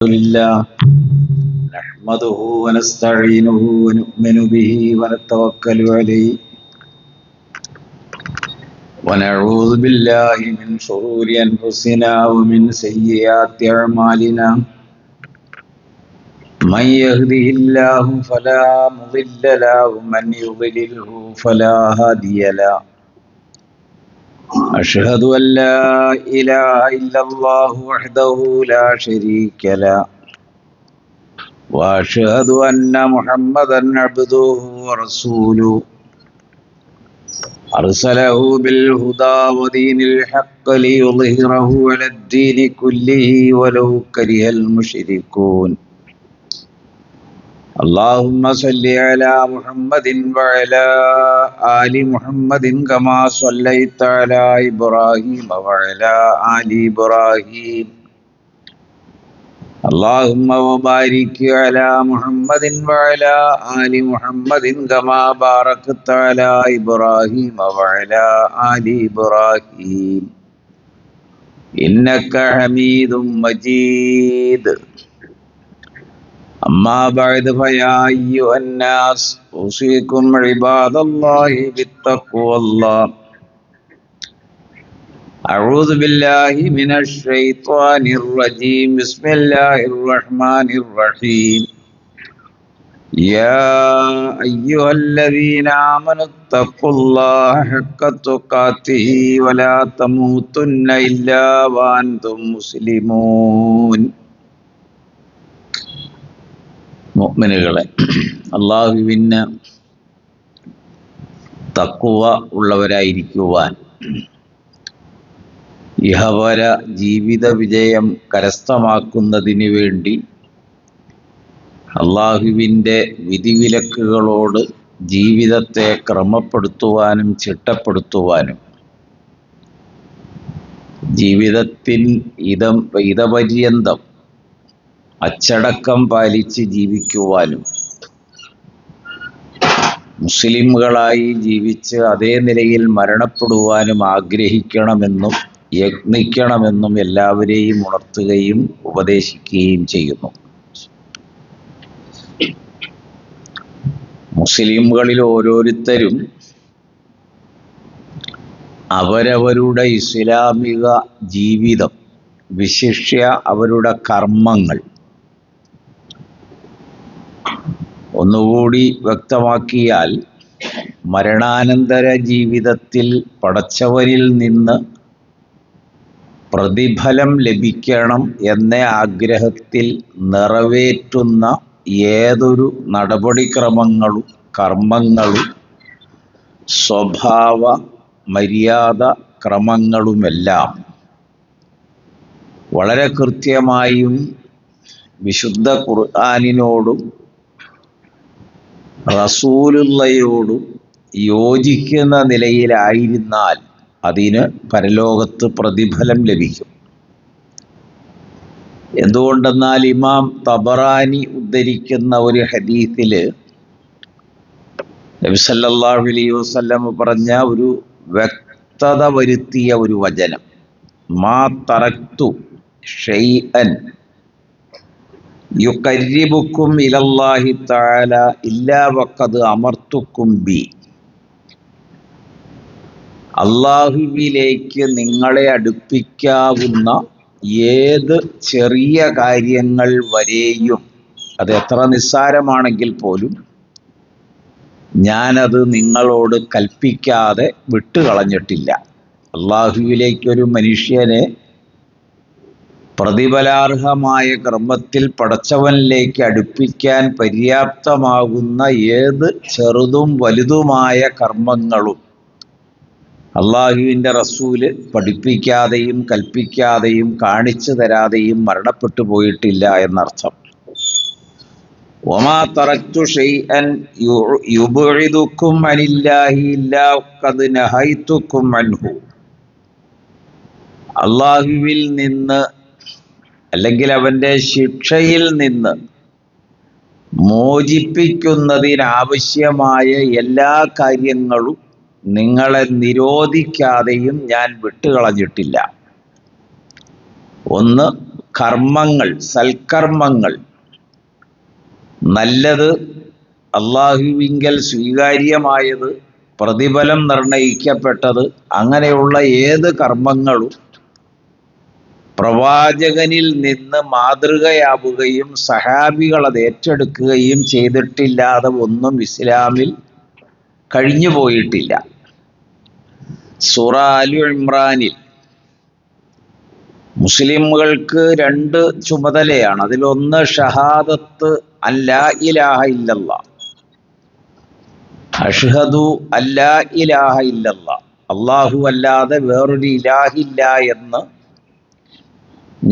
لله نحمده ونستعينه ونؤمن به ونتوكل عليه ونعوذ بالله من شرور أنفسنا ومن سيئات أعمالنا من يهده الله فلا مضل له ومن يضلله فلا هادي له أشهد أن لا إله إلا الله وحده لا شريك له وأشهد أن محمدا عبده ورسوله أرسله بالهدى ودين الحق ليظهره على الدين كله ولو كره المشركون اللهم صل على محمد وعلى آل محمد كما صليت على إبراهيم وعلى آل إبراهيم اللهم وبارك على محمد وعلى آل محمد كما باركت على إبراهيم وعلى آل إبراهيم إنك حميد مجيد أما بعد فيا أيها الناس أوصيكم عباد الله بالتقوى الله أعوذ بالله من الشيطان الرجيم بسم الله الرحمن الرحيم يا أيها الذين آمنوا اتقوا الله حق تقاته ولا تموتن إلا وأنتم مسلمون മുഅ്മിനുകളെ അല്ലാഹുവിന് തഖ്വ ഉള്ളവരായിരിക്കുവാൻ ഇഹപര ജീവിത വിജയം കരസ്ഥമാക്കുന്നതിന് വേണ്ടി അള്ളാഹുവിൻ്റെ വിധിവിലക്കുകളോട് ജീവിതത്തെ ക്രമപ്പെടുത്തുവാനും ചിട്ടപ്പെടുത്തുവാനും ജീവിതത്തിൽ ഇതപര്യന്തം അച്ചടക്കം പാലിച്ച് ജീവിക്കുവാനും മുസ്ലിമുകളായി ജീവിച്ച് അതേ നിലയിൽ മരണപ്പെടുവാനും ആഗ്രഹിക്കണമെന്നും യത്നിക്കണമെന്നും എല്ലാവരെയും ഉണർത്തുകയും ഉപദേശിക്കുകയും ചെയ്യുന്നു. മുസ്ലിമുകളിൽ ഓരോരുത്തരും അവരവരുടെ ഇസ്ലാമിക ജീവിതം, വിശിഷ്യ അവരുടെ കർമ്മങ്ങൾ ഒന്നുകൂടി വ്യക്തമാക്കിയാൽ മരണാനന്തര ജീവിതത്തിൽ പടച്ചവനിൽ നിന്ന് പ്രതിഫലം ലഭിക്കണം എന്ന ആഗ്രഹത്തിൽ നിറവേറ്റുന്ന ഏതൊരു നടപടിക്രമങ്ങളും കർമ്മങ്ങളും സ്വഭാവ മര്യാദ ക്രമങ്ങളുമെല്ലാം വളരെ കൃത്യമായും വിശുദ്ധ ഖുർആനിനോടും റസൂലുള്ളയോടും യോജിക്കുന്ന നിലയിലായിരുന്നാൽ അതിന് പരലോകത്ത് പ്രതിഫലം ലഭിക്കും. എന്തുകൊണ്ടെന്നാൽ ഇമാം തബറാനി ഉദ്ധരിക്കുന്ന ഒരു ഹദീസില് നബി സല്ലല്ലാഹു അലൈഹി വസല്ലം പറഞ്ഞ ഒരു വ്യക്തത വരുത്തിയ ഒരു വചനം, മാ തറക്തു ഷൈഅൻ യുഖർരിബുക്കും ഇലല്ലാഹി തആല ഇല്ലാ വഖദ് അമർത്തുക്കും ബി. അല്ലാഹുവിലേക്ക് നിങ്ങളെ അടുപ്പിക്കാവുന്ന ഏത് ചെറിയ കാര്യങ്ങൾ വരെയും, അത് എത്ര നിസ്സാരമാണെങ്കിൽ പോലും, ഞാനത് നിങ്ങളോട് കൽപ്പിക്കാതെ വിട്ടുകളഞ്ഞിട്ടില്ല. അല്ലാഹുവിലേക്കൊരു മനുഷ്യനെ പ്രതിഫലാർഹമായ കർമ്മത്തിൽ പടച്ചവനിലേക്ക് അടുപ്പിക്കാൻ പര്യാപ്തമാകുന്ന ഏത് ചെറുതും വലുതുമായ കർമ്മങ്ങളും അള്ളാഹുവിൻ്റെ റസൂല് പഠിപ്പിക്കാതെയും കൽപ്പിക്കാതെയും കാണിച്ചു തരാതെയും മരണപ്പെട്ടു പോയിട്ടില്ല എന്നർത്ഥം. വമാ തറക്തു ഷൈഅൻ യുബ്ഇദുക്കും അനില്ലാഹി ഇല്ലാ ഖദ് നഹൈതുക്കും അൻഹു. അള്ളാഹുവിൽ നിന്ന് അല്ലെങ്കിൽ അവൻ്റെ ശിക്ഷയിൽ നിന്ന് മോചിപ്പിക്കുന്നതിനാവശ്യമായ എല്ലാ കാര്യങ്ങളും നിങ്ങളെ നിരോധിക്കാതെയും ഞാൻ വിട്ടുകളഞ്ഞിട്ടില്ല. ഒന്ന് കർമ്മങ്ങൾ, സൽക്കർമ്മങ്ങൾ, നല്ലത്, അള്ളാഹുവിങ്കൽ സ്വീകാര്യമായത്, പ്രതിഫലം നിർണയിക്കപ്പെട്ടത്, അങ്ങനെയുള്ള ഏത് കർമ്മങ്ങളും പ്രവാചകനിൽ നിന്ന് മാതൃകയാവുകയും സഹാബികൾ അത് ഏറ്റെടുക്കുകയും ചെയ്തിട്ടില്ലാതെ ഒന്നും ഇസ്ലാമിൽ കഴിഞ്ഞു പോയിട്ടില്ല. സൂറ ആലു ഇമ്രാനിൽ മുസ്ലിമുകൾക്ക് 2 ചുമതലയാണ്. അതിലൊന്ന് ഷഹാദത്ത് അല്ലാ ഇലാഹ ഇല്ലല്ലാഹ്, അഷ്ഹദു അല്ലാ ഇലാഹ ഇല്ലല്ലാഹ്, അല്ലാഹു അല്ലാതെ വേറൊരു ഇലാഹില്ല എന്ന്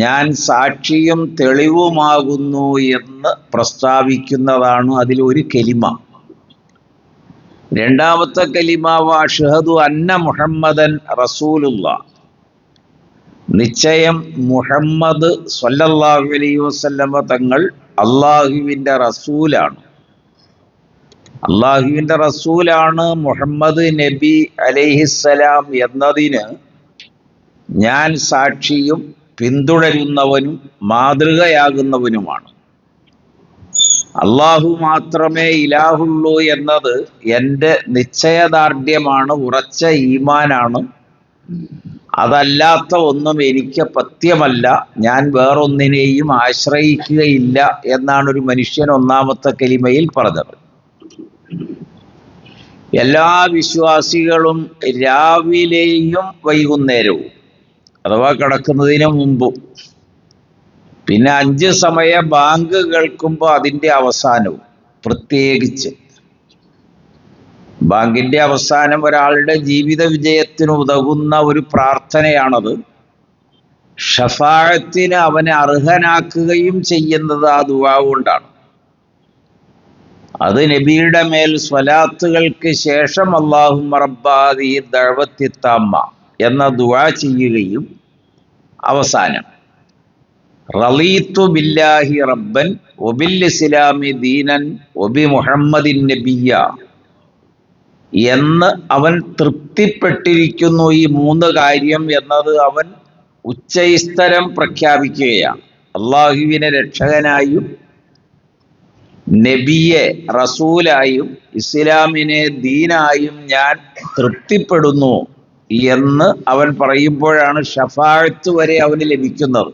ഞാൻ സാക്ഷിയും തെളിവുമാകുന്നു എന്ന് പ്രസ്താവിക്കുന്നതാണ് അതിലൊരു കലിമ. രണ്ടാമത്തെ കലിമ അഷ്ഹദു അന്ന മുഹമ്മദൻ റസൂലുള്ളാഹ്, നിശ്ചയം മുഹമ്മദ് സ്വല്ലല്ലാഹു അലൈഹി വസല്ലമ തങ്ങൾ അള്ളാഹുവിൻ്റെ റസൂലാണ്. അള്ളാഹുവിൻ്റെ റസൂലാണ് മുഹമ്മദ് നബി അലൈഹിസ്സലാം എന്നതിന് ഞാൻ സാക്ഷിയും പിന്തുടരുന്നവനും മാതൃകയാകുന്നവനുമാണ്. അള്ളാഹു മാത്രമേ ഇലാഹുള്ളൂ എന്നത് എൻ്റെ നിശ്ചയദാർഢ്യമാണ്, ഉറച്ച ഈമാനാണ്. അതല്ലാത്ത ഒന്നും എനിക്ക് പഥ്യമല്ല, ഞാൻ വേറൊന്നിനെയും ആശ്രയിക്കുകയില്ല എന്നാണ് ഒരു മനുഷ്യൻ ഒന്നാമത്തെ കലിമയിൽ പറഞ്ഞത്. എല്ലാ വിശ്വാസികളും രാവിലെയും വൈകുന്നേരവും, അഥവാ കിടക്കുന്നതിന് മുമ്പും, പിന്നെ 5 സമയ ബാങ്ക് കേൾക്കുമ്പോൾ അതിൻ്റെ അവസാനവും, പ്രത്യേകിച്ച് ബാങ്കിൻ്റെ അവസാനം ഒരാളുടെ ജീവിത വിജയത്തിന് ഉതകുന്ന ഒരു പ്രാർത്ഥനയാണത്. ഷഫാഅത്തിന് അവനെ അർഹനാക്കുകയും ചെയ്യുന്നത് ആ ദുആ കൊണ്ടാണ്. അത് നബിയുടെ മേൽ സ്വലാത്തുകൾക്ക് ശേഷം അല്ലാഹുമ്മ റബ്ബ ഹാദിഹി ദഅവത്തി തമ്മ എന്ന ദുആ ചെയ്യുകയും അവസാനം റളീതു ബില്ലാഹി റബ്ബൻ വബിൽ ഇസ്ലാമി ദീനൻ വബി മുഹമ്മദിൻ നബിയ്യ എന്ന് അവൻ തൃപ്തിപ്പെട്ടിരിക്കുന്നു ഈ 3 കാര്യം എന്നത് അവൻ ഉച്ചൈസ്തരം പ്രഖ്യാപിക്കുകയാണ്. അള്ളാഹുവിനെ രക്ഷകനായും നബിയെ റസൂലായും ഇസ്ലാമിനെ ദീനായും ഞാൻ തൃപ്തിപ്പെടുന്നു എന്ന് അവൻ പറയുമ്പോഴാണ് ഷഫാഅത്ത് വരെ അവന് ലഭിക്കുന്നത്.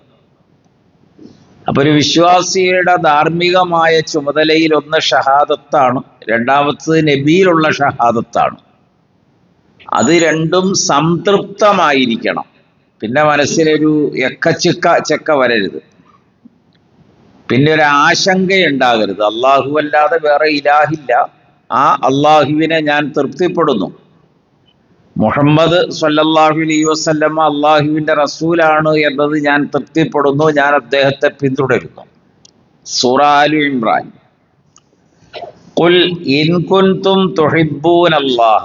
അപ്പൊ ഒരു വിശ്വാസിയുടെ ധാർമ്മികമായ ചുമതലയിൽ ഒന്ന് ഷഹാദത്താണ്, രണ്ടാമത്തത് നബിയിലുള്ള ഷഹാദത്താണ്. അത് രണ്ടും സംതൃപ്തമായിരിക്കണം. പിന്നെ മനസ്സിലൊരു ചെക്ക വരരുത്, പിന്നെ ഒരു ആശങ്കയുണ്ടാകരുത്. അള്ളാഹു അല്ലാതെ വേറെ ഇലാഹില്ല, ആ അള്ളാഹുവിനെ ഞാൻ തൃപ്തിപ്പെടുന്നു. മുഹമ്മദ് സ്വല്ലല്ലാഹു അലൈഹി വസല്ലമ അള്ളാഹുവിൻ്റെ റസൂലാണ് എന്നത് ഞാൻ തൃപ്തിപ്പെടുന്നു, ഞാൻ അദ്ദേഹത്തെ പിന്തുടരുന്നു. സൂറ ആലു ഇമ്രാൻ. ഖുൽ ഇൻ കുൻതും തുഹിബ്ബൂനല്ലാഹ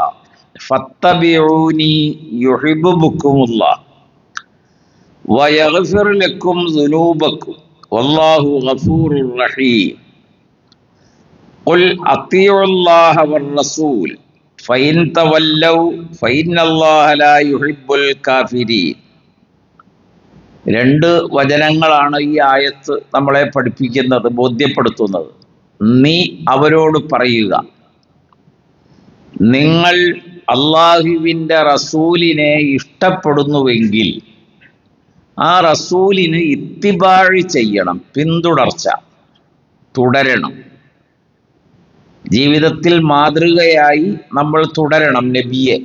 ഫത്തബിഊനി യുഹിബ്ബുക്കുമുല്ലാഹ് വയഗ്ഫിർ ലക്കും ദുനൂബക്കും വല്ലാഹു ഗഫൂറുർ റഹീം. ഖുൽ അത്തിഉല്ലാഹ വർ-റസൂൽ ഫഇൻ തവല്ലൗ ഫഇന്നല്ലാഹ ലാ യുഹിബ്ബുൽ കാഫിരീൻ. 2 വചനങ്ങളാണ് ഈ ആയത്ത് നമ്മളെ പഠിപ്പിക്കുന്നത്, ബോധ്യപ്പെടുത്തുന്നത്. നീ അവരോട് പറയുക, നിങ്ങൾ അള്ളാഹുവിൻ്റെ റസൂലിനെ ഇഷ്ടപ്പെടുന്നുവെങ്കിൽ ആ റസൂലിന് ഇത്തിബാഴ് ചെയ്യണം, പിന്തുടർച്ച, തുടരണം. ജീവിതത്തിൽ മാതൃകയായി നമ്മൾ തുടരണം നബിയെ.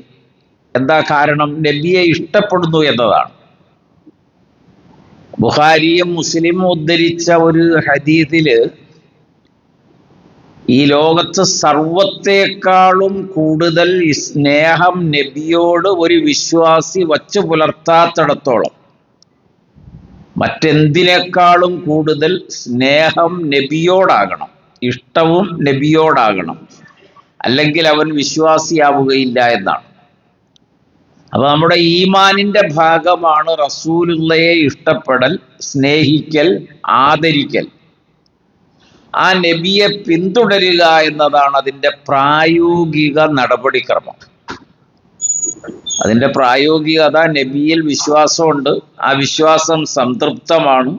എന്താ കാരണം? നബിയെ ഇഷ്ടപ്പെടുന്നു എന്നതാണ്. ബുഖാരിയും മുസ്ലിമും ഉദ്ധരിച്ച ഒരു ഹദീസില് ഈ ലോകത്ത് സർവത്തെക്കാളും കൂടുതൽ സ്നേഹം നബിയോട് ഒരു വിശ്വാസി വച്ചു പുലർത്താത്തിടത്തോളം മറ്റെന്തിനേക്കാളും കൂടുതൽ സ്നേഹം നബിയോടാകണം, ഇഷ്ടവും നബിയോടാകണം, അല്ലെങ്കിൽ അവൻ വിശ്വാസിയാവുകയില്ല എന്നാണ്. അപ്പൊ നമ്മുടെ ഈമാനിന്റെ ഭാഗമാണ് റസൂലുള്ളയെ ഇഷ്ടപ്പെടൽ, സ്നേഹിക്കൽ, ആദരിക്കൽ. ആ നബിയെ പിന്തുടരുക എന്നതാണ് അതിൻ്റെ പ്രായോഗിക നടപടിക്രമം. അതിൻ്റെ പ്രായോഗികത, നബിയിൽ വിശ്വാസമുണ്ട്, ആ വിശ്വാസം സംതൃപ്തമാണ്,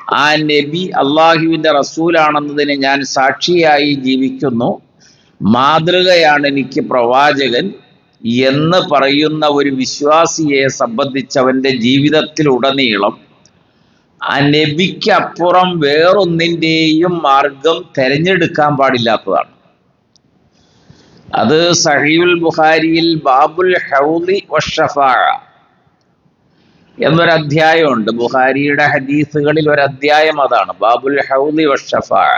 ആ നബി അള്ളാഹുവിൻ്റെ റസൂലാണെന്നതിന് ഞാൻ സാക്ഷിയായി ജീവിക്കുന്നു, മാതൃകയാണ് എനിക്ക് പ്രവാചകൻ എന്ന് പറയുന്ന ഒരു വിശ്വാസിയെ സംബന്ധിച്ചവൻ്റെ ജീവിതത്തിലുടനീളം ആ നബിക്ക് അപ്പുറം വേറൊന്നിൻ്റെയും മാർഗം തിരഞ്ഞെടുക്കാൻ പാടില്ലാത്തതാണ്. അത് സഹീഹുൽ ബുഖാരിയിൽ ബാബുൽ ഹൗദി വശഫാഅ എന്നൊരു അധ്യായമുണ്ട്. ബുഖാരിയുടെ ഹദീസുകളിൽ ഒരു അധ്യായം അതാണ്, ബാബുൽ ഹൗദി വശഫാഅ.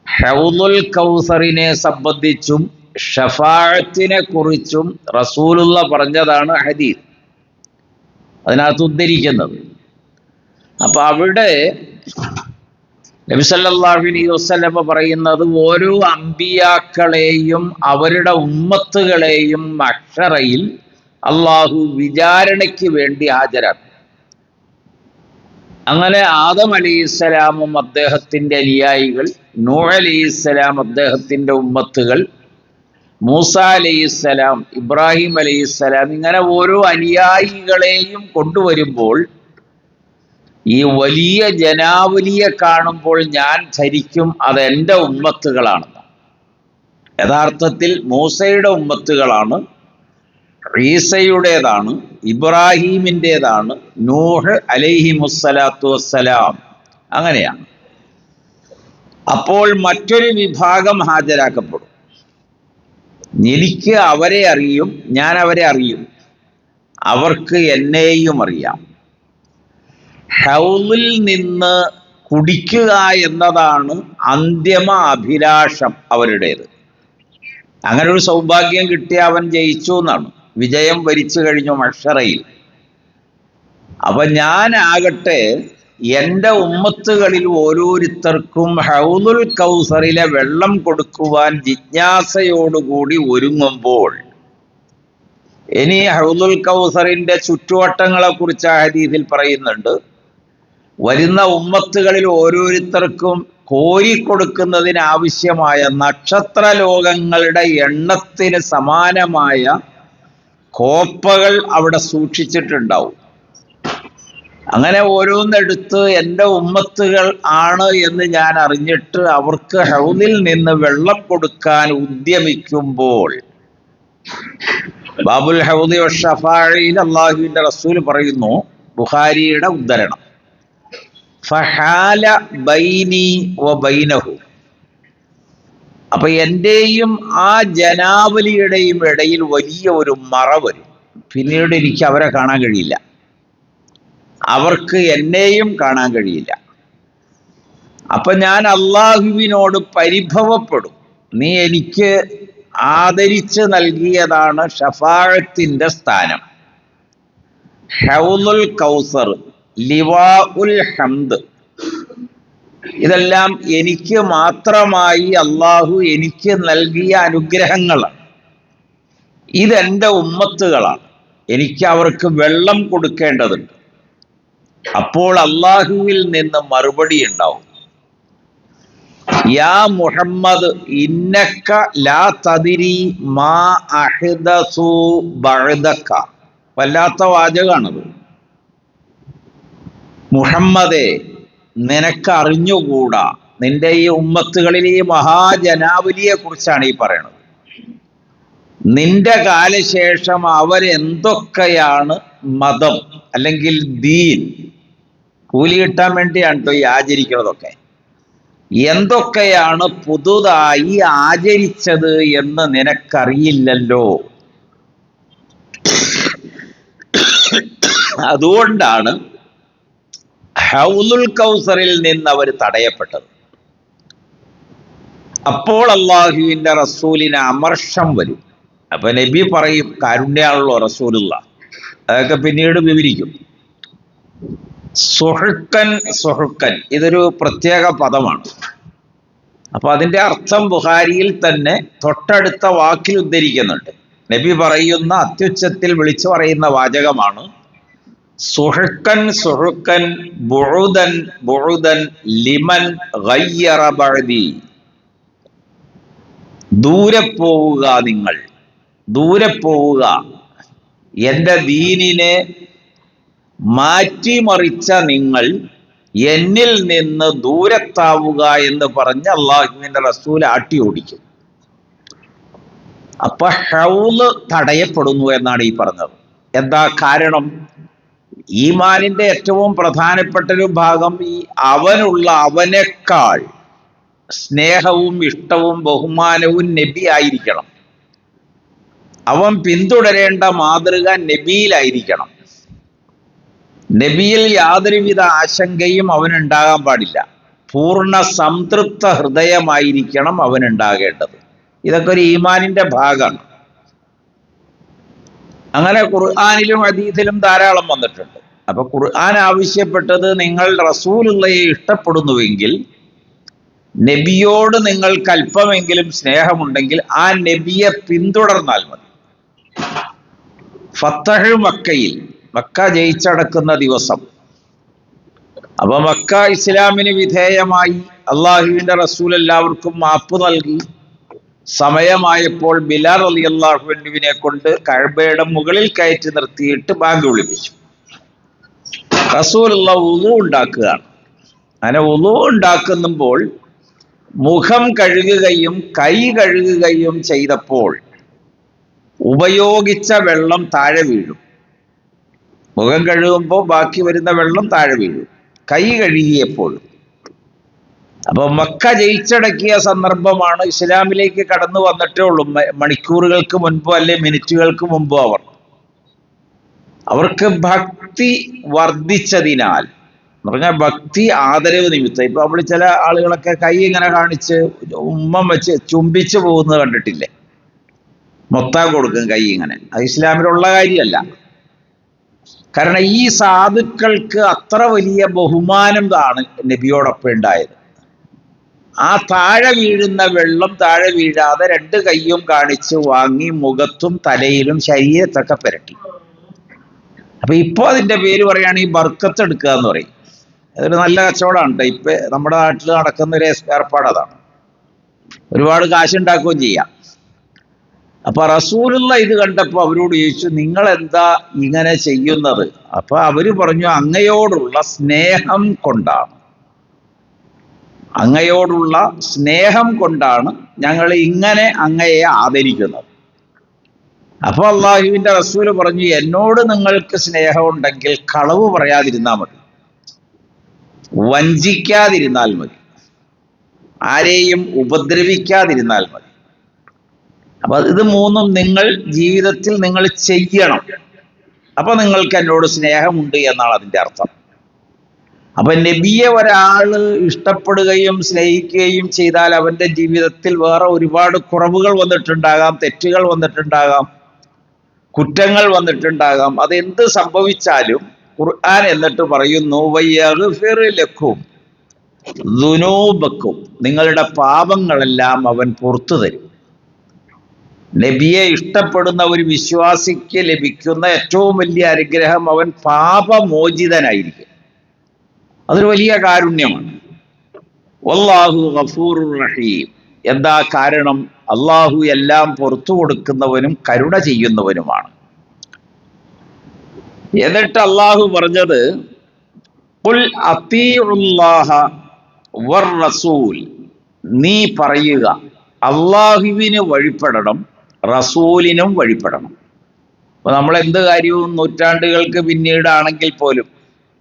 ഹൗദുൽ കൗസറിനെ സംബന്ധിച്ചും ഷഫാഅത്തിനെ കുറിച്ചും റസൂലുള്ള പറഞ്ഞതാണ് ഹദീസ് അതിനകത്ത് ഉദ്ധരിക്കുന്നത്. അപ്പൊ അവിടെ നബി സല്ലല്ലാഹു അലൈഹി വസല്ലം പറയുന്നത് ഓരോ അമ്പിയാക്കളെയും അവരുടെ ഉമ്മത്തുകളെയും മഹ്ശറയിൽ അള്ളാഹു വിചാരണയ്ക്ക് വേണ്ടി ഹാജരാക്കും. അങ്ങനെ ആദം അലൈഹിസ്സലാമും അദ്ദേഹത്തിൻ്റെ അനുയായികൾ, നൂഹ് അലൈഹിസ്സലാം അദ്ദേഹത്തിൻ്റെ ഉമ്മത്തുകൾ, മൂസ അലൈഹിസ്സലാം, ഇബ്രാഹിം അലൈഹിസ്സലാം, ഇങ്ങനെ ഓരോ അനുയായികളെയും കൊണ്ടുവരുമ്പോൾ ഈ വലിയ ജനാവലിയെ കാണുമ്പോൾ ഞാൻ ധരിക്കും അതെൻ്റെ ഉമ്മത്തുകളാണെന്ന്. യഥാർത്ഥത്തിൽ മൂസയുടെ ഉമ്മത്തുകളാണ്, ഈസയുടേതാണ്, ഇബ്രാഹീമിൻ്റെതാണ്, നൂഹ് അലൈഹിമുസ്സലാത്തു വസ്സലാം, അങ്ങനെയാണ്. അപ്പോൾ മറ്റൊരു വിഭാഗം ഹാജരാക്കപ്പെടും. എനിക്ക് അവരെ അറിയും, ഞാൻ അവരെ അറിയും, അവർക്ക് എന്നെയും അറിയാം. ഹൗലിൽ നിന്ന് കുടിക്കുക എന്നതാണ് അന്തിമ അഭിലാഷം അവരുടേത്. അങ്ങനെ ഒരു സൗഭാഗ്യം കിട്ടിയ അവൻ ജയിച്ചു എന്നാണ്, വിജയം വരിച്ചു കഴിഞ്ഞു മഹ്ശറയിൽ. അപ്പൊ ഞാനാകട്ടെ എൻ്റെ ഉമ്മത്തുകളിൽ ഓരോരുത്തർക്കും ഹൗദുൽ കൗസറിലെ വെള്ളം കൊടുക്കുവാൻ ജിജ്ഞാസയോടുകൂടി ഒരുങ്ങുമ്പോൾ, ഇനി ഹൗദുൽ കൗസറിന്റെ ചുറ്റുവട്ടങ്ങളെ കുറിച്ച് ആ ഹദീസിൽ പറയുന്നുണ്ട്. വരുന്ന ഉമ്മത്തുകളിൽ ഓരോരുത്തർക്കും കോരിക്കൊടുക്കുന്നതിനാവശ്യമായ നക്ഷത്ര ലോകങ്ങളുടെ എണ്ണത്തിന് സമാനമായ കോപ്പകൾ അവിടെ സൂക്ഷിച്ചിട്ടുണ്ടാവും. അങ്ങനെ ഓരോന്നെടുത്ത് എൻ്റെ ഉമ്മത്തുകൾ ആണ് എന്ന് ഞാൻ അറിഞ്ഞിട്ട് അവർക്ക് ഹൗദിൽ നിന്ന് വെള്ളം കൊടുക്കാൻ ഉദ്യമിക്കുമ്പോൾ, ബാബുൽ ഹൗദി വശഫാഅയിൽ അള്ളാഹുവിൻ്റെ റസൂൽ പറയുന്നു, ബുഖാരിയുടെ ഉദ്ധരണം, ഫഹാല ബൈനി വ ബൈനഹു. അപ്പൊ എൻ്റെയും ആ ജനാവലിയുടെയും ഇടയിൽ വലിയ ഒരു മറ വരും. പിന്നീട് എനിക്ക് അവരെ കാണാൻ കഴിയില്ല, അവർക്ക് എന്നെയും കാണാൻ കഴിയില്ല. അപ്പൊ ഞാൻ അള്ളാഹുവിനോട് പരിഭവപ്പെടും, നീ എനിക്ക് ആദരിച്ച് നൽകിയതാണ് ഷഫാഅത്തിന്റെ സ്ഥാനം, ഹൗദുൽ കൗസർ, ലിവാഉൽ ഹംദ്, ഇതെല്ലാം എനിക്ക് മാത്രമായി അള്ളാഹു എനിക്ക് നൽകിയ അനുഗ്രഹങ്ങളാണ്. ഇതെൻ്റെ ഉമ്മത്തുകളാണ്, എനിക്ക് അവർക്ക് വെള്ളം കൊടുക്കേണ്ടതുണ്ട്. അപ്പോൾ അള്ളാഹുവിൽ നിന്ന് മറുപടി ഉണ്ടാവും, യാ മുഹമ്മദ് ഇന്നക ലാ തദ്രി മാ അഹ്ദസു ബഅദക. വല്ലാത്ത വാചകമാണത്. മുഹമ്മദേ, നിനക്ക് അറിഞ്ഞുകൂടാ, നിന്റെ ഈ ഉമ്മത്തുകളിൽ ഈ മഹാജനാവലിയെ കുറിച്ചാണ് ഈ പറയണത്, നിന്റെ കാലശേഷം അവരെന്തൊക്കെയാണ് മതം അല്ലെങ്കിൽ ദീൻ, കൂലി കിട്ടാൻ വേണ്ടിയാണ് കേട്ടോ ഈ ആചരിക്കുന്നതൊക്കെ, എന്തൊക്കെയാണ് പുതുതായി ആചരിച്ചത് എന്ന് നിനക്കറിയില്ലല്ലോ. അതുകൊണ്ടാണ് ഹൗദുൽ കൗസറിൽ നിന്ന് അവർ തടയപ്പെട്ടത്. അപ്പോൾ അള്ളാഹുവിൻ്റെ റസൂലിന് അമർഷം വരും. അപ്പൊ നബി പറയും, കാരുണ്യാണല്ലോ റസൂലുള്ള, അതൊക്കെ പിന്നീട് വിവരിക്കും. സുഹുക്കൻ, സുഹുക്കൻ ഇതൊരു പ്രത്യേക പദമാണ്. അപ്പൊ അതിന്റെ അർത്ഥം ബുഖാരിയിൽ തന്നെ തൊട്ടടുത്ത വാക്കിൽ ഉദ്ധരിക്കുന്നുണ്ട്. നബി പറയുന്ന, അത്യുച്ചത്തിൽ വിളിച്ചു പറയുന്ന വാചകമാണ്, സുഹുക്കൻ സുഹുക്കൻ ബുഉദൻ ബുഉദൻ ലിമൻ ഗയ്യറ ബഅദി. ദൂരെ പോവുക, നിങ്ങൾ ദൂരെ പോവുക, എൻ്റെ ദീനിനെ മാറ്റിമറിച്ച നിങ്ങൾ എന്നിൽ നിന്ന് ദൂരത്താവുക എന്ന് പറഞ്ഞ് അള്ളാഹുവിന്റെ റസൂൽ ആട്ടി ഓടിക്കും. അപ്പൊ ഹൗള് തടയപ്പെടുന്നു എന്നാണ് ഈ പറഞ്ഞത്. എന്താ കാരണം? ഈമാനിന്റെ ഏറ്റവും പ്രധാനപ്പെട്ട ഒരു ഭാഗം ഈ അവനേക്കാൾ സ്നേഹവും ഇഷ്ടവും ബഹുമാനവും നബി ആയിരിക്കണം. അവൻ പിന്തുടരേണ്ട മാതൃക നബിയിലായിരിക്കണം. നബിയിൽ യാതൊരുവിധ ആശങ്കയും അവനുണ്ടാകാൻ പാടില്ല. പൂർണ്ണ സംതൃപ്ത ഹൃദയമായിരിക്കണം അവനുണ്ടാകേണ്ടത്. ഇതൊക്കെ ഒരു ഈമാനിന്റെ ഭാഗമാണ്. അങ്ങനെ ഖുർആനിലും ഹദീസിലും ധാരാളം വന്നിട്ടുണ്ട്. അപ്പൊ ഖുർആൻ ആവശ്യപ്പെട്ടത്, നിങ്ങൾ റസൂലുള്ളയെ ഇഷ്ടപ്പെടുന്നുവെങ്കിൽ, നബിയോട് നിങ്ങൾക്ക് അല്പമെങ്കിലും സ്നേഹമുണ്ടെങ്കിൽ ആ നബിയെ പിന്തുടർന്നാൽ മതി. ഫത്തഹ് മക്കയിൽ, മക്ക ജയിച്ചടക്കുന്ന ദിവസം, അപ്പൊ മക്ക ഇസ്ലാമിന് വിധേയമായി അള്ളാഹുവിന്റെ റസൂൽ എല്ലാവർക്കും മാപ്പ് നൽകി. സമയമായപ്പോൾ ബിലാൽ റളിയല്ലാഹു അൻഹുവിനെ കൊണ്ട് കഅബയുടെ മുകളിൽ കയറ്റി നിർത്തിയിട്ട് ബാങ്ക് വിളിപ്പിച്ചു. റസൂലുള്ള വുളു ഉണ്ടാക്കുകയാണ്. അങ്ങനെ വുളു ഉണ്ടാക്കുമ്പോൾ മുഖം കഴുകുകയും കൈ കഴുകുകയും ചെയ്തപ്പോൾ ഉപയോഗിച്ച വെള്ളം താഴെ വീഴും. മുഖം കഴുകുമ്പോൾ ബാക്കി വരുന്ന വെള്ളം താഴെ വീഴും. കൈ കഴുകിയപ്പോൾ, അപ്പൊ മക്ക ജയിച്ചടക്കിയ സന്ദർഭമാണ്. ഇസ്ലാമിലേക്ക് കടന്നു വന്നിട്ടേ ഉള്ളൂ. മണിക്കൂറുകൾക്ക് മുൻപോ അല്ലെ മിനിറ്റുകൾക്ക് മുമ്പോ അവർക്ക് ഭക്തി വർദ്ധിച്ചതിനാൽ എന്ന് പറഞ്ഞാൽ ഭക്തി ആദരവ് നിമിത്തം. ഇപ്പൊ അവിടെ ചില ആളുകളൊക്കെ കൈ ഇങ്ങനെ കാണിച്ച് ഉമ്മം വെച്ച് ചുംബിച്ചു പോകുന്നത് കണ്ടിട്ടില്ലേ? മൊത്താൻ കൊടുക്കും കൈ ഇങ്ങനെ. അത് ഇസ്ലാമിലുള്ള കാര്യമല്ല. കാരണം ഈ സാധുക്കൾക്ക് അത്ര വലിയ ബഹുമാനം ആണ് നബിയോടൊപ്പം ഉണ്ടായത്. ആ താഴെ വീഴുന്ന വെള്ളം താഴെ വീഴാതെ രണ്ട് കൈയും കാണിച്ച് വാങ്ങി മുഖത്തും തലയിലും ശരീരത്തൊക്കെ പുരട്ടി. അപ്പൊ ഇപ്പൊ അതിന്റെ പേര് പറയുകയാണ് ഈ ബർക്കത്ത് എടുക്കുക എന്ന് പറയും. അതൊരു നല്ല കച്ചവടമാണ് കേട്ടോ. ഇപ്പൊ നമ്മുടെ നാട്ടിൽ നടക്കുന്ന ഒരു ഏർപ്പാട് അതാണ്. ഒരുപാട് കാശുണ്ടാക്കുകയും ചെയ്യാം. അപ്പൊ റസൂലുള്ള ഇത് കണ്ടപ്പോൾ അവരോട് ചോദിച്ചു, നിങ്ങൾ എന്താ ഇങ്ങനെ ചെയ്യുന്നത്? അപ്പൊ അവര് പറഞ്ഞു, അങ്ങയോടുള്ള സ്നേഹം കൊണ്ടാണ്, അങ്ങയോടുള്ള സ്നേഹം കൊണ്ടാണ് ഞങ്ങൾ ഇങ്ങനെ അങ്ങയെ ആദരിക്കുന്നത്. അപ്പൊ അള്ളാഹുവിന്റെ റസൂല് പറഞ്ഞു, എന്നോട് നിങ്ങൾക്ക് സ്നേഹമുണ്ടെങ്കിൽ കളവ് പറയാതിരുന്നാൽ മതി, വഞ്ചിക്കാതിരുന്നാൽ മതി, ആരെയും ഉപദ്രവിക്കാതിരുന്നാൽ മതി. അപ്പൊ ഇത് മൂന്നും നിങ്ങൾ ജീവിതത്തിൽ നിങ്ങൾ ചെയ്യണം. അപ്പൊ നിങ്ങൾക്ക് എന്നോട് സ്നേഹമുണ്ട് എന്നാണ് അതിന്റെ അർത്ഥം. അപ്പൊ നബിയെ ഒരാള് ഇഷ്ടപ്പെടുകയും സ്നേഹിക്കുകയും ചെയ്താൽ അവന്റെ ജീവിതത്തിൽ വേറെ ഒരുപാട് കുറവുകൾ വന്നിട്ടുണ്ടാകാം, തെറ്റുകൾ വന്നിട്ടുണ്ടാകാം, കുറ്റങ്ങൾ വന്നിട്ടുണ്ടാകാം. അതെന്ത് സംഭവിച്ചാലും ഖുർആൻ എന്നിട്ട് പറയുന്നു, വയഗ്ഫിർ ലക്കും ദുനൂബക്കും, നിങ്ങളുടെ പാപങ്ങളെല്ലാം അവൻ പുറത്തു തരും. നബിയെ ഇഷ്ടപ്പെടുന്ന ഒരു വിശ്വാസിക്ക് ലഭിക്കുന്ന ഏറ്റവും വലിയ അനുഗ്രഹം, അവൻ പാപമോചിതനായിരിക്കും. അതൊരു വലിയ കാരുണ്യമാണ്. വല്ലാഹു ഗഫൂറുർ റഹീം. എന്താ കാരണം? അള്ളാഹു എല്ലാം പുറത്തു കൊടുക്കുന്നവനും കരുണ ചെയ്യുന്നവനുമാണ്. എന്നിട്ട് അള്ളാഹു പറഞ്ഞത്, ഖുൽ അത്തീഉല്ലാഹ വർ റസൂൽ, നീ പറയുക അള്ളാഹുവിന് വഴിപ്പെടണം, റസൂലിനും വഴിപ്പെടണം. അപ്പൊ നമ്മൾ എന്ത് കാര്യവും നൂറ്റാണ്ടുകൾക്ക് പിന്നീടാണെങ്കിൽ പോലും,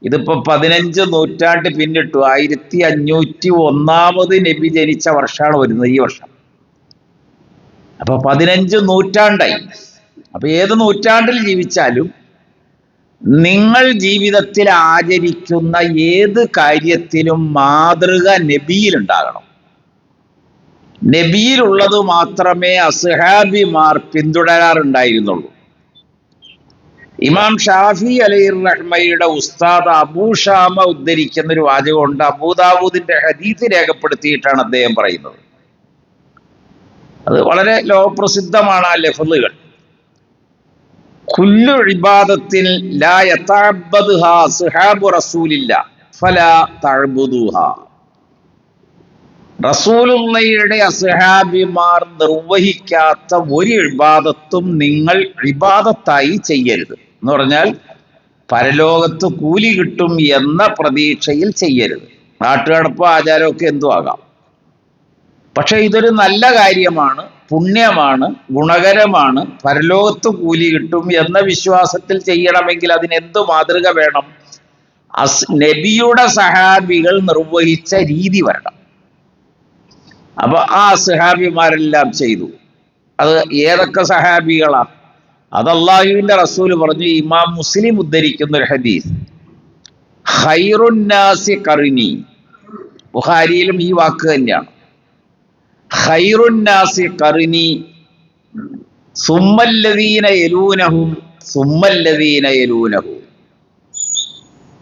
ഇതിപ്പോ 15 നൂറ്റാണ്ട് പിന്നിട്ടു. 1501 നബി ജനിച്ച വർഷമാണ് വരുന്നത് ഈ വർഷം. അപ്പൊ 15 നൂറ്റാണ്ടായി. അപ്പൊ ഏത് നൂറ്റാണ്ടിൽ ജീവിച്ചാലും നിങ്ങൾ ജീവിതത്തിൽ ആചരിക്കുന്ന ഏത് കാര്യത്തിലും മാതൃക നബിയിലുണ്ടാകണം. നബിയിലുള്ളത് മാത്രമേ അസ്ഹാബിമാർ പിന്തുടരാറുണ്ടായിരുന്നുള്ളൂ. ഇമാം ഷാഫി അലൈഹി റഹ്മയുടെ ഉസ്താദ് അബൂ ഷാമ ഉദ്ധരിക്കുന്ന ഒരു വാചകമുണ്ട്. അബൂദാവൂദിന്റെ ഹദീസ് രേഖപ്പെടുത്തിയിട്ടാണ് അദ്ദേഹം പറയുന്നത്. അത് വളരെ ലോകപ്രസിദ്ധമാണ് ആ ലഫ്ളുകൾ. കുല്ലു ഇബാദത്തിൻ ലാ യതഅബ്ബദുഹാ അസ്ഹാബു റസൂലില്ലാ ഫലാ തഅബ്ബുദൂഹാ. റസൂലുള്ളയുടെ അസ്ഹാബിമാർ നിർവഹിക്കാത്ത ഒരു ഇബാദത്തും നിങ്ങൾ ഇബാദത്തായി ചെയ്യരുത്. എന്ന് പറഞ്ഞാൽ പരലോകത്ത് കൂലി കിട്ടും എന്ന പ്രതീക്ഷയിൽ ചെയ്യരുത്. നാട്ടുകടപ്പോ ആചാരമൊക്കെ എന്തും ആകാം. പക്ഷെ ഇതൊരു നല്ല കാര്യമാണ്, പുണ്യമാണ്, ഗുണകരമാണ്, പരലോകത്ത് കൂലി കിട്ടും എന്ന വിശ്വാസത്തിൽ ചെയ്യണമെങ്കിൽ അതിനെന്തു മാതൃക വേണം? നബിയുടെ സഹാബികൾ നിർവഹിച്ച രീതി വരണം. അപ്പൊ ആ സഹാബിമാരെല്ലാം ചെയ്തു. അത് ഏതൊക്കെ സഹാബികളാ? അത് അല്ലാഹുവിന്റെ റസൂല് പറഞ്ഞു. ഇമാം മുസ്ലിം ഉദ്ധരിക്കുന്ന ഒരു ഹദീസ്, ഖൈറുന്നാസി ഖർനി. ബുഖാരിയിലും ഈ വാക്ക് തന്നെയാണ്. ഖൈറുന്നാസി ഖർനി സുമ്മല്ലദീന യലൂനഹും സുമ്മല്ലദീന യലൂനഹും.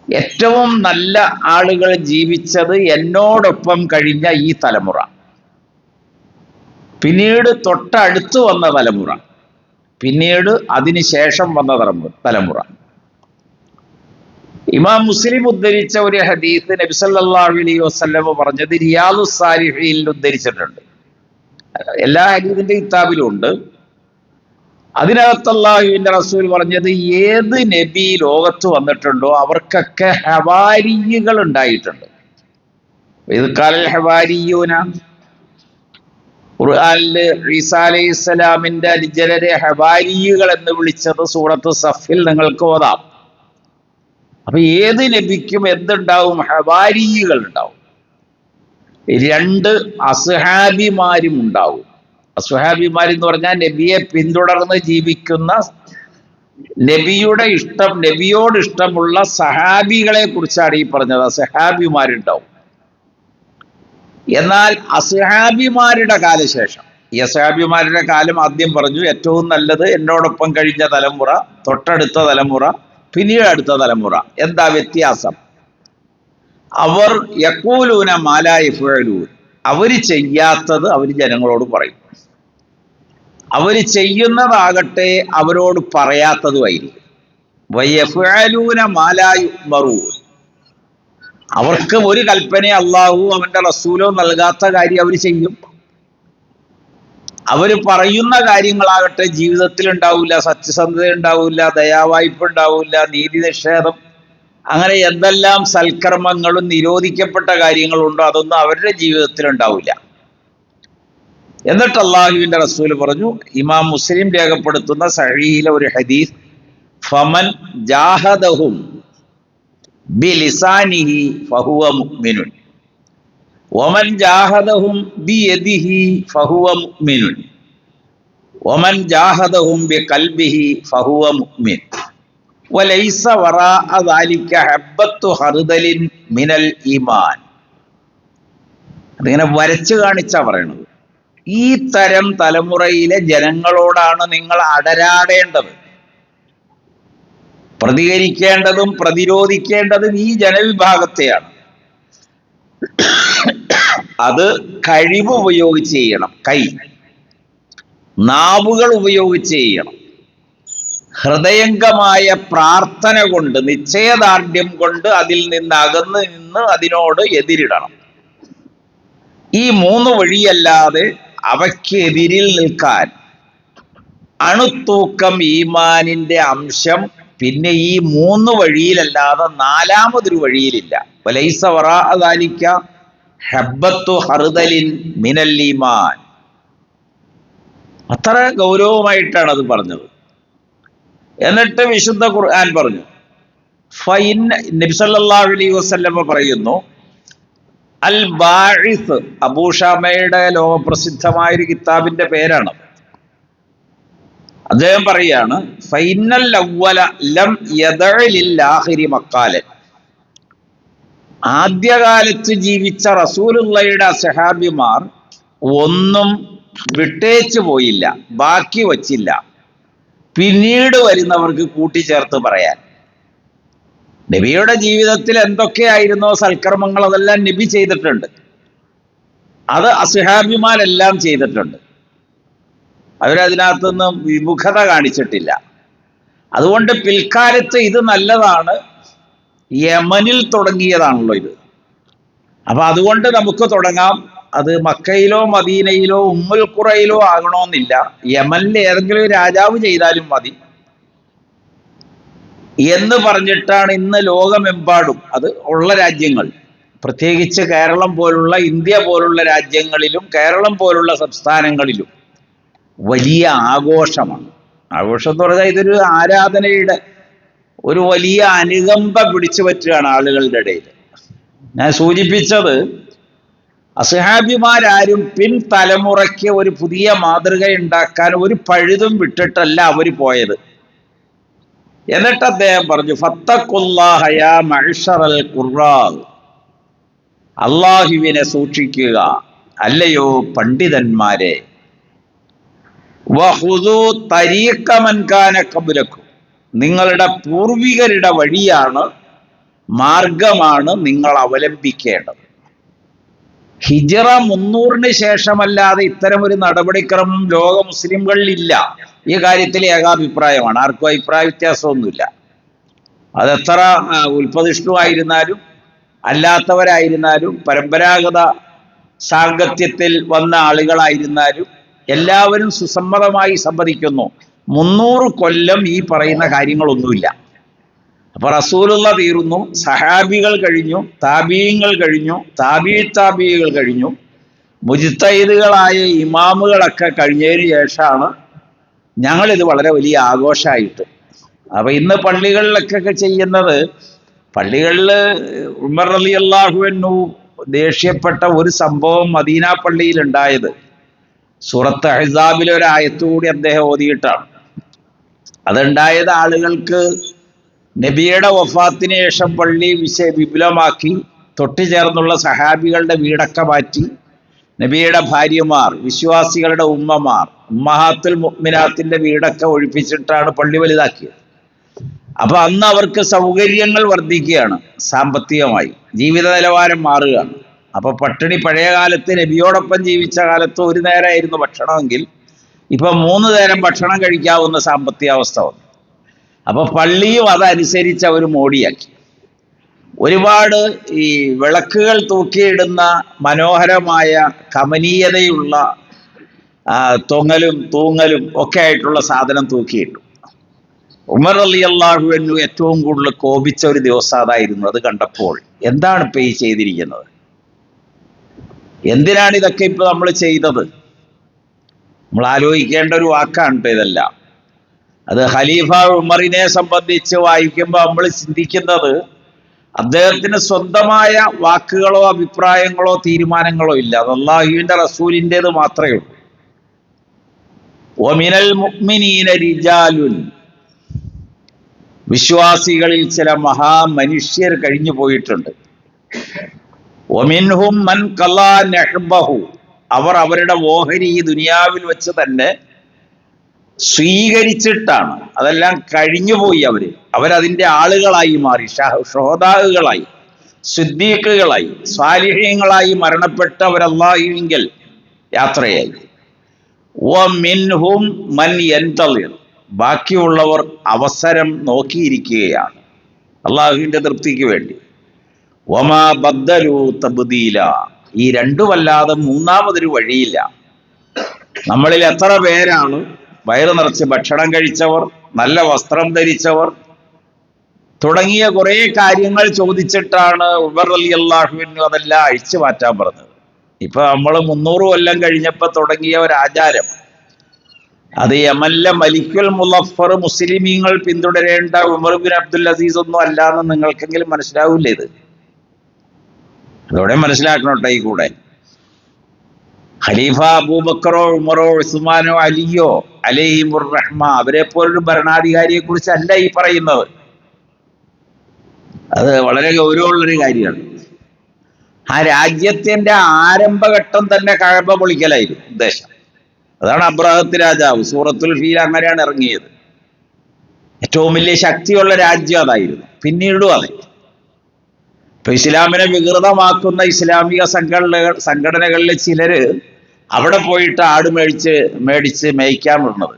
ഏറ്റവും നല്ല ആളുകൾ ജീവിച്ചത് എന്നോടൊപ്പം കഴിഞ്ഞ ഈ തലമുറ, പിന്നീട് തൊട്ടടുത്ത് വന്ന തലമുറ, പിന്നീട് അതിനുശേഷം വന്ന തലമുറ. ഇമാം മുസ്ലിം ഉദ്ധരിച്ച ഒരു ഹദീസ് നബി സല്ലല്ലാഹു അലൈഹി വസല്ലം പറഞ്ഞത് റിയാദുസ് സാലിഹീനിൽ ഉദ്ധരിച്ചിട്ടുണ്ട്. എല്ലാ ഹദീസിന്റെ കിതാബിലും ഉണ്ട്. അതിനകത്ത് അല്ലാഹുവിന്റെ റസൂൽ പറഞ്ഞത്, ഏത് നബി ലോകത്ത് വന്നിട്ടുണ്ടോ അവർക്കൊക്കെ ഹവാരികൾ ഉണ്ടായിട്ടുണ്ട്. ഇത് ഖാലൽ ഹവാരിയൂന, ഖുർആനില് ഈസാ അലൈഹിസ്സലാമിന്റെ അനുചരരെ ഹവാരികൾ എന്ന് വിളിച്ചത് സൂറത്ത് സഫിൽ നിങ്ങൾക്ക് ഓതാം. അപ്പൊ ഏത് നബിക്കും എന്തുണ്ടാവും? ഹവാരികൾ ഉണ്ടാവും. 2 അസ്ഹാബിമാരും ഉണ്ടാവും. അസ്ഹാബിമാരെന്ന് പറഞ്ഞാൽ നബിയെ പിന്തുടർന്ന് ജീവിക്കുന്ന, നബിയോട് ഇഷ്ടമുള്ള സഹാബികളെ കുറിച്ചാണ് ഈ പറഞ്ഞത്. അസ്ഹാബിമാരുണ്ടാവും. എന്നാൽ അസ്ഹാബിമാരുടെ കാലശേഷം, ഈ അസ്ഹാബിമാരുടെ കാലം ആദ്യം പറഞ്ഞു, ഏറ്റവും നല്ലത് എന്നോടൊപ്പം കഴിഞ്ഞ തലമുറ, തൊട്ടടുത്ത തലമുറ, പിന്നീട് അടുത്ത തലമുറ. എന്താ വ്യത്യാസം? അവർ യഖൂലൂന മാ ലാ യഫ്അലൂൻ, അവര് ചെയ്യാത്തത് അവർ ജനങ്ങളോട് പറയും. അവര് ചെയ്യുന്നതാകട്ടെ അവരോട് പറയാത്തതുമായിരിക്കും. വയഫ്അലൂന മാ ലാ യുഅ്മറൂൻ, അവർക്ക് ഒരു കൽപ്പന അള്ളാഹു അവന്റെ റസൂലോ നൽകാത്ത കാര്യം അവർ ചെയ്യും. അവര് പറയുന്ന കാര്യങ്ങളാകട്ടെ ജീവിതത്തിൽ ഉണ്ടാവില്ല. സത്യസന്ധത ഉണ്ടാവില്ല, ദയാവായ്പ ഉണ്ടാവില്ല, നീതി നിഷേധം, അങ്ങനെ എന്തെല്ലാം സൽക്കർമ്മങ്ങളും നിരോധിക്കപ്പെട്ട കാര്യങ്ങളുണ്ടോ അതൊന്നും അവരുടെ ജീവിതത്തിൽ ഉണ്ടാവില്ല. എന്നിട്ട് അള്ളാഹുവിന്റെ റസൂൽ പറഞ്ഞു, ഇമാം മുസ്ലിം രേഖപ്പെടുത്തുന്ന സഹീഹിലെ ഒരു ഹദീസ്, ഫമൻ ജാഹദഹും ബിലിസാനിഹി ഫഹുവ മുഅ്മിനുൻ വമൻ ജാഹദഹും ബിയദിഹി ഫഹുവ മുഅ്മിനുൻ വമൻ ജാഹദഹും ബിഖൽബിഹി ഫഹുവ മുഅ്മിൻ വലൈസ വറാഅ ദാലിക ഹബ്ബത്തു ഖർദലിൻ മിനൽ ഈമാൻ. അതിങ്ങനെ വരച്ചു കാണിച്ചാ പറയണത്. ഈ തരം തലമുറയിലെ ജനങ്ങളോടാണ് നിങ്ങൾ അടരാടേണ്ടത്. പ്രതികരിക്കേണ്ടതും പ്രതിരോധിക്കേണ്ടതും ഈ ജനവിഭാഗത്തെയാണ്. അത് കഴിവ് ഉപയോഗിച്ച് ചെയ്യണം, നാവുകൾ ഉപയോഗിച്ച് ചെയ്യണം, ഹൃദയംഗമായ പ്രാർത്ഥന കൊണ്ട്, നിശ്ചയദാർഢ്യം കൊണ്ട് അതിൽ നിന്ന് അകന്ന് നിന്ന് അതിനോട് എതിരിടണം. ഈ 3 വഴിയല്ലാതെ അവയ്ക്കെതിരിൽ നിൽക്കാൻ അണുത്തൂക്കം ഈമാനിന്റെ അംശം പിന്നെ ഈ 3 വഴിയിലല്ലാതെ 4മതൊരു വഴിയിലില്ല. വലൈസ വറാഅ ദാലിക ഹബ്ബത്തു ഖർദലിൻ മിനൽ ഈമാൻ. അത്ര ഗൗരവമായിട്ടാണ് അത് പറഞ്ഞത്. എന്നിട്ട് വിശുദ്ധ ഖുർആൻ പറഞ്ഞു, നബി സല്ലല്ലാഹു അലൈഹി വസല്ലം പറയുന്നു, അൽ ബാഇസ്, അബൂ ഷാമയുടെ ലോകപ്രസിദ്ധമായൊരു കിതാബിന്റെ പേരാണ്. അദ്ദേഹം പറയാണ്, ഫൈനൽ അവ്വല ലം യദഅ ലിൽ ആഖിരി മഖാലൻ. ആദ്യകാലത്ത് ജീവിച്ച റസൂലുള്ളാഹിയുടെ അസ്ഹാബിമാർ ഒന്നും വിട്ടേച്ചു പോയില്ല, ബാക്കി വച്ചില്ല, പിന്നീട് വരുന്നവർക്ക് കൂട്ടിച്ചേർത്ത് പറയാൻ. നബിയുടെ ജീവിതത്തിൽ എന്തൊക്കെയായിരുന്നോ സൽക്കർമ്മങ്ങൾ അതെല്ലാം നബി ചെയ്തിട്ടുണ്ട്. അത് അസ്ഹാബിമാരെല്ലാം ചെയ്തിട്ടുണ്ട്. അവരതിനകത്തൊന്നും വിമുഖത കാണിച്ചിട്ടില്ല. അതുകൊണ്ട് പിൽക്കാലത്ത് ഇത് നല്ലതാണ്. യമനിൽ തുടങ്ങിയതാണല്ലോ ഇത്. അപ്പൊ അതുകൊണ്ട് നമുക്ക് തുടങ്ങാം. അത് മക്കയിലോ മദീനയിലോ ഉമ്മുൽ ഖുറയിലോ ആകണമെന്നില്ല. യമനിലെ ഏതെങ്കിലും രാജാവ് ചെയ്താലും മതി. എന്ന് പറഞ്ഞിട്ടാണ് ഇന്ന് ലോകമെമ്പാടും, അത് ഉള്ള രാജ്യങ്ങൾ, പ്രത്യേകിച്ച് കേരളം പോലുള്ള, ഇന്ത്യ പോലുള്ള രാജ്യങ്ങളിലും കേരളം പോലുള്ള സംസ്ഥാനങ്ങളിലും വലിയ ആഘോഷമാണ്. ആഘോഷം എന്ന് പറഞ്ഞാൽ ഇതൊരു ആരാധനയുടെ ഒരു വലിയ അനുകമ്പ പിടിച്ചു പറ്റുകയാണ് ആളുകളുടെ ഇടയിൽ. ഞാൻ സൂചിപ്പിച്ചത്, അസ്ഹാബിമാരാരും പിൻതലമുറയ്ക്ക് ഒരു പുതിയ മാതൃക ഉണ്ടാക്കാൻ ഒരു പഴുതും വിട്ടിട്ടല്ല അവർ പോയത്. എന്നിട്ട് അദ്ദേഹം പറഞ്ഞു, ഫത്തഖുല്ലാഹ യാ മഅ്ശറൽ ഖുർറാൻ, അള്ളാഹുവിനെ സൂക്ഷിക്കുക അല്ലയോ പണ്ഡിതന്മാരെ. വഖുദൂ തരീഖ മൻ കാന ഖബ്ലക്കും, നിങ്ങളുടെ പൂർവികരുടെ വഴിയാണ്, മാർഗമാണ് നിങ്ങൾ അവലംബിക്കേണ്ടത്. ഹിജ്റ 300 ശേഷമല്ലാതെ ഇത്തരം ഒരു നടപടിക്രമം ലോക മുസ്ലിംകളിലില്ല. ഈ കാര്യത്തിൽ ഏകാഭിപ്രായമാണ്, ആർക്കും അഭിപ്രായ വ്യത്യാസമൊന്നുമില്ല. അതെത്ര ഉൽപ്പതിഷ്ണുവായിരുന്നാലും അല്ലാത്തവരായിരുന്നാലും പരമ്പരാഗത സാങ്കത്യത്തിൽ വന്ന ആളുകളായിരുന്നാലും എല്ലാവരും സുസമ്മതമായി സമ്മതിക്കുന്നു, 300 കൊല്ലം ഈ പറയുന്ന കാര്യങ്ങളൊന്നുമില്ല. അപ്പൊ റസൂലുള്ള തീർന്നു, സഹാബികൾ കഴിഞ്ഞു, താബീങ്ങൾ കഴിഞ്ഞു, താബീകൾ കഴിഞ്ഞു, മുജ്തഹിദുകളായ ഇമാമുകളൊക്കെ കഴിഞ്ഞതിന് ശേഷമാണ് ഞങ്ങളിത് വളരെ വലിയ ആഘോഷമായിട്ട്. അപ്പൊ ഇന്ന് പള്ളികളിലൊക്കെ ചെയ്യുന്നത്, പള്ളികളിൽ ഉമർ റളിയല്ലാഹു അൻഹു ദേഷ്യപ്പെട്ട ഒരു സംഭവം മദീന പള്ളിയിൽ ഉണ്ടായത് സൂറത്ത് അഹ്സാബിലെ ഒരു ആയത്തുകൂടി അദ്ദേഹം ഓതിയിട്ടാണ്. അതുണ്ടായത് ആളുകൾക്ക് നബിയുടെ വഫാത്തിന് ശേഷം പള്ളി വിപുലമാക്കി തൊട്ടു ചേർന്നുള്ള സഹാബികളുടെ വീടൊക്കെ മാറ്റി നബിയുടെ ഭാര്യമാർ, വിശ്വാസികളുടെ ഉമ്മമാർ, ഉമ്മഹാത്തുൽ മുഅ്മിനാത്തിന്റെ വീടൊക്കെ ഒഴിപ്പിച്ചിട്ടാണ് പള്ളി വലുതാക്കിയത്. അപ്പൊ അന്ന് അവർക്ക് സൗകര്യങ്ങൾ വർദ്ധിക്കുകയാണ്, സാമ്പത്തികമായി ജീവിത നിലവാരം മാറുകയാണ്. അപ്പൊ പട്ടിണി, പഴയ കാലത്ത് നബിയോടൊപ്പം ജീവിച്ച കാലത്ത് ഒരു നേരമായിരുന്നു ഭക്ഷണമെങ്കിൽ ഇപ്പൊ 3 നേരം ഭക്ഷണം കഴിക്കാവുന്ന സാമ്പത്തികാവസ്ഥ വന്നു. അപ്പൊ പള്ളിയും അതനുസരിച്ച് അവർ മോടിയാക്കി. ഒരുപാട് ഈ വിളക്കുകൾ തൂക്കിയിടുന്ന മനോഹരമായ കമനീയതയുള്ള തൊങ്ങലും തൂങ്ങലും ഒക്കെ ആയിട്ടുള്ള സാധനം തൂക്കിയിട്ടു. ഉമർ റളിയല്ലാഹു അൻഹു ഏറ്റവും കൂടുതൽ കോപിച്ച ഒരു ദിവസം അതായിരുന്നു. അത് കണ്ടപ്പോൾ എന്താണ് ഇപ്പൊ ഈ ചെയ്തിരിക്കുന്നത്, എന്തിനാണ് ഇതൊക്കെ ഇപ്പൊ നമ്മൾ ചെയ്തത്? നമ്മൾ ആലോചിക്കേണ്ട ഒരു വാക്കാണ് കേട്ടോ ഇതെല്ലാം. അത് ഖലീഫ ഉമറിനെ സംബന്ധിച്ച് വായിക്കുമ്പോൾ നമ്മൾ ചിന്തിക്കുന്നത്, അദ്ദേഹത്തിന് സ്വന്തമായ വാക്കുകളോ അഭിപ്രായങ്ങളോ തീരുമാനങ്ങളോ ഇല്ല, അത് അല്ലാഹുവിന്റെ റസൂലിൻ്റെത് മാത്രമേ ഉള്ളൂ. വമിനൽ മുഅ്മിനീന റിജാലുൻ, വിശ്വാസികളിൽ ചില മഹാമനുഷ്യർ കഴിഞ്ഞു പോയിട്ടുണ്ട്. വമിൻഹും മൻ ഖലാ നഹ്ബഹു, അവർ അവരുടെ ഓഹരി ഈ ദുനിയാവിൽ വെച്ച് തന്നെ സ്വീകരിച്ചിട്ടാണ്, അതെല്ലാം കഴിഞ്ഞുപോയി. അവരതിൻ്റെ ആളുകളായി മാറി, ഷുഹദാകളായി, സിദ്ദീഖുകളായി, സ്വാലിഹീങ്ങളായി മരണപ്പെട്ട് അവരല്ലാഹുവിങ്കൽ യാത്രയായി. വമിൻഹും മൻ യന്തളിർ, ബാക്കിയുള്ളവർ അവസരം നോക്കിയിരിക്കുകയാണ് അള്ളാഹുവിൻ്റെ തൃപ്തിക്ക് വേണ്ടി. വമാ ബദ്ദലു തബ്ദീല, ഈ രണ്ടുമല്ലാതെ മൂന്നാമതൊരു വഴിയില്ല. നമ്മളിൽ എത്ര പേരാണ് വയറ് നിറച്ച് ഭക്ഷണം കഴിച്ചവർ, നല്ല വസ്ത്രം ധരിച്ചവർ തുടങ്ങിയ കുറേ കാര്യങ്ങൾ ചോദിച്ചിട്ടാണ് ഉമർ റളിയല്ലാഹു അൻഹു അതെല്ലാം അഴിച്ചു മാറ്റാൻ പറഞ്ഞത്. ഇപ്പൊ നമ്മൾ 300 കൊല്ലം കഴിഞ്ഞപ്പോൾ തുടങ്ങിയ ഒരു ആചാരം, അത് യമനിലെ മലിക്കുൽ മുളഫർ മുസ്ലിമീങ്ങൾ പിന്തുടരേണ്ട ഉമർ ബിൻ അബ്ദുൽ അസീസ് ഒന്നും അല്ലാന്ന് നിങ്ങൾക്കെങ്കിലും മനസ്സിലാവില്ലേ? ഇത് അതോടെ മനസ്സിലാക്കണം ഈ കൂടെ. ഖലീഫ അബൂബക്കറോ ഉമറോ ഉസ്മാനോ അലിയോ അലൈഹിമുർ റഹ്മ, അവരെ പോലൊരു ഭരണാധികാരിയെ കുറിച്ചല്ല ഈ പറയുന്നത്. അത് വളരെ ഗൗരവമുള്ളൊരു കാര്യമാണ്. ആ രാജ്യത്തിന്റെ ആരംഭഘട്ടം തന്നെ കഅബ പൊളിക്കലായിരുന്നു ഉദ്ദേശം. അതാണ് അബ്രഹത്ത് രാജാവ്, സൂറത്തുൽ ഫീൽ അങ്ങനെയാണ് ഇറങ്ങിയത്. ഏറ്റവും വലിയ ശക്തിയുള്ള രാജ്യം അതായിരുന്നു. പിന്നീടും അതെ. ഇപ്പൊ ഇസ്ലാമിനെ വികൃതമാക്കുന്ന ഇസ്ലാമിക സംഘടനകളിൽ ചിലര് അവിടെ പോയിട്ട് ആട് മേടിച്ച് മേയ്ക്കാൻ വിടുന്നത്,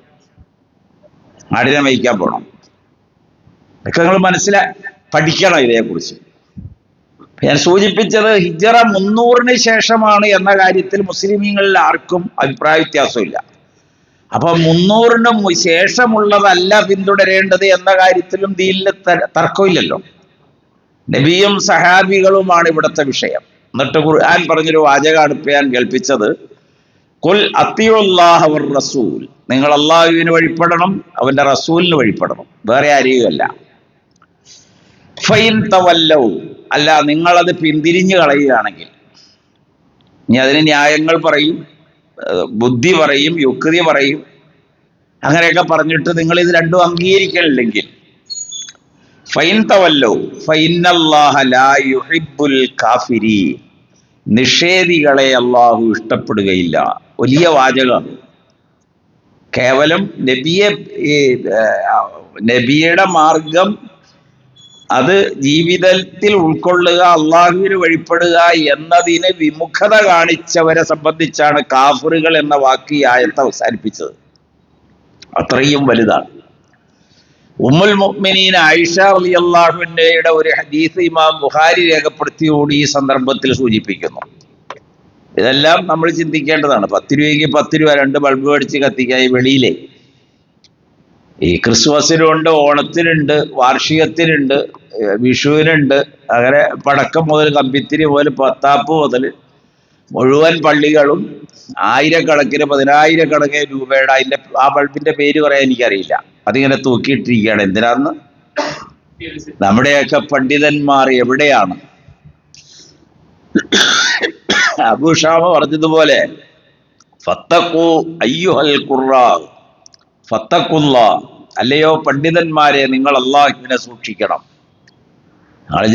ആടിനെ മേയ്ക്കാൻ പോകണം. ഇതൊക്കെ നിങ്ങൾ പഠിക്കണം ഇതേക്കുറിച്ച്. ഞാൻ സൂചിപ്പിച്ചത് ഹിജ്റ 300 ശേഷമാണ് എന്ന കാര്യത്തിൽ മുസ്ലിമീങ്ങളിൽ ആർക്കും അഭിപ്രായ വ്യത്യാസമില്ല. അപ്പൊ 300-നും ശേഷമുള്ളതല്ല പിന്തുടരേണ്ടത് എന്ന കാര്യത്തിലും ദീനിൽ തർക്കമില്ലല്ലോ. നബിയും സഹാബികളുമാണ് ഇവിടുത്തെ വിഷയം. എന്നിട്ട് ഖുർആൻ പറഞ്ഞൊരു വാചകമാണ് ഇപ്പൊ ഞാൻ കേൾപ്പിച്ചത്. ഖുൽ അത്തിയുല്ലാഹ വർ റസൂൽ, നിങ്ങൾ അള്ളാഹുവിന് വഴിപ്പെടണം, അവന്റെ റസൂലിന് വഴിപ്പെടണം, വേറെ ആരെയുമല്ല. ഫൈൻ തവല്ലൗ, അല്ല നിങ്ങളത് പിന്തിരിഞ്ഞു കളയുകയാണെങ്കിൽ, ഇനി അതിന് ന്യായങ്ങൾ പറയും, ബുദ്ധി പറയും, യുക്തി പറയും, അങ്ങനെയൊക്കെ പറഞ്ഞിട്ട് നിങ്ങൾ ഇത് രണ്ടും അംഗീകരിക്കണില്ലെങ്കിൽ, ഫൈൻ തവല്ലൗ ഫൈനല്ലാഹ ലാ യുഹിബ്ബുൽ കാഫിരീൻ, നിഷേധികളെ അള്ളാഹു ഇഷ്ടപ്പെടുകയില്ല. വലിയ വാചകം. കേവലം നബിയുടെ മാർഗം അത് ജീവിതത്തിൽ ഉൾക്കൊള്ളുക, അള്ളാഹുവിന് വഴിപ്പെടുക എന്നതിന് വിമുഖത കാണിച്ചവരെ സംബന്ധിച്ചാണ് കാഫിറുകൾ എന്ന വാക്ക് ഈ ആയത്ത് അവസാനിപ്പിച്ചത്. അത്രയും വലുതാണ്. ഉമ്മുൽ മുഅ്മിനീൻ ആയിഷ റളിയല്ലാഹു അൻഹയുടെ ഒരു ഹദീസ് ഇമാം ബുഖാരി രേഖപ്പെടുത്തിയോട് ഈ സന്ദർഭത്തിൽ സൂചിപ്പിക്കുന്നു. ഇതെല്ലാം നമ്മൾ ചിന്തിക്കേണ്ടതാണ്. 10 രൂപയ്ക്ക് 10 രൂപ 2 ബൾബ് മേടിച്ച് കത്തിക്കുക. ഈ വെളിയിലെ ഈ ക്രിസ്മസിനുണ്ട്, ഓണത്തിനുണ്ട്, വാർഷികത്തിനുണ്ട്, വിഷുവിനുണ്ട്, അങ്ങനെ പടക്കം മുതൽ കമ്പിത്തിരി മുതൽ പത്താപ്പ് മുതൽ മുഴുവൻ പള്ളികളും ആയിരക്കണക്കിന് 10,000-കണക്കിന് രൂപയുടെ, അതിൻ്റെ ആ ബൾബിന്റെ പേര് പറയാൻ എനിക്കറിയില്ല, അതിങ്ങനെ തൂക്കിയിട്ടിരിക്കുകയാണ്. എന്തിനാന്ന്? നമ്മുടെയൊക്കെ പണ്ഡിതന്മാർ എവിടെയാണ്? അബൂ ഷാമ പറഞ്ഞതുപോലെ ഫത്തഖു അയ്യുഹൽ ഖുറാ ഫത്തഖുല്ലാഹ്, അല്ലയോ പണ്ഡിതന്മാരെ നിങ്ങൾ അള്ളാഹുവിനെ സൂക്ഷിക്കണം.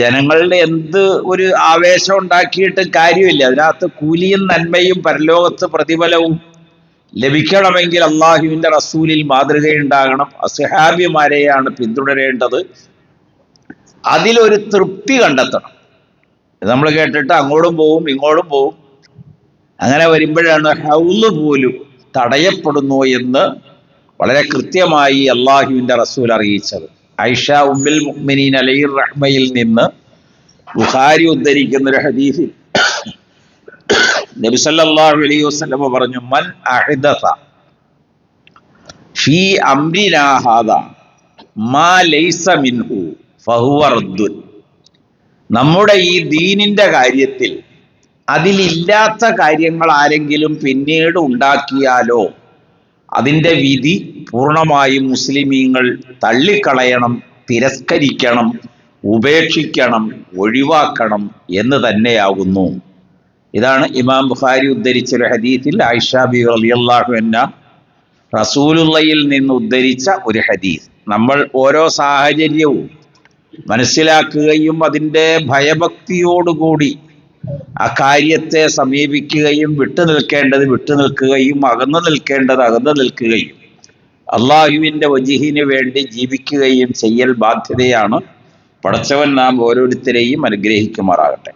ജനങ്ങളുടെ എന്ത് ഒരു ആവേശം ഉണ്ടാക്കിയിട്ട് കാര്യമില്ല. അതിനകത്ത് കൂലിയും നന്മയും പരലോകത്ത് പ്രതിഫലവും ലഭിക്കണമെങ്കിൽ അള്ളാഹുവിൻ്റെ റസൂലിൽ മാതൃകയുണ്ടാകണം. അസ്ഹാബിമാരെയാണ് പിന്തുടരേണ്ടത്. അതിലൊരു തൃപ്തി കണ്ടെത്തണം. നമ്മൾ കേട്ടിട്ട് അങ്ങോട്ടും പോവും ഇങ്ങോട്ടും പോവും, അങ്ങനെ വരുമ്പോഴാണ് ഹൗല് പോലും തടയപ്പെടുന്നു എന്ന് വളരെ കൃത്യമായി അള്ളാഹുവിൻ്റെ റസൂൽ അറിയിച്ചത്. ആയിഷ ഉമ്മുൽ മുഅ്മിനീൻ അലൈഹി റഹ്മയിൽ നിന്ന് ബുഖാരി ഉദ്ധരിക്കുന്ന ഒരു ഹദീസിൽ നബി സല്ലല്ലാഹു അലൈഹി വസല്ലം പറഞ്ഞു, മൻ അഹ്ദസ ഫീ അംരിനാ ഹാദാ മാ ലൈസ മിൻഹു ഫഹുവ റദ്ദുൻ, നമ്മുടെ ഈ ദീനിന്റെ കാര്യത്തിൽ അതിലില്ലാത്ത കാര്യങ്ങൾ ആരെങ്കിലും പിന്നീട് ഉണ്ടാക്കിയാലോ അതിൻ്റെ വിധി പൂർണ്ണമായും മുസ്ലിമീങ്ങൾ തള്ളിക്കളയണം, തിരസ്കരിക്കണം, ഉപേക്ഷിക്കണം, ഒഴിവാക്കണം എന്ന് തന്നെയാകുന്നു. ഇതാണ് ഇമാം ബുഖാരി ഉദ്ധരിച്ച ഹദീസിൽ ആയിഷ ബി റളിയല്ലാഹു അൻഹ റസൂലുള്ളയിൽ നിന്ന് ഉദ്ധരിച്ച ഒരു ഹദീസ്. നമ്മൾ ഓരോ സാഹചര്യവും മനസ്സിലാക്കുകയും അതിൻ്റെ ഭയഭക്തിയോടുകൂടി ആ കാര്യത്തെ സമീപിക്കുകയും വിട്ടുനിൽക്കേണ്ടത് വിട്ടുനിൽക്കുകയും അകന്നു നിൽക്കേണ്ടത് അകന്നു നിൽക്കുകയും അള്ളാഹുവിൻ്റെ വജ്ഹിന് വേണ്ടി ജീവിക്കുകയും ചെയ്യൽ ബാധ്യതയാണ്. പടച്ചവൻ നാം ഓരോരുത്തരെയും അനുഗ്രഹിക്കുമാറാകട്ടെ.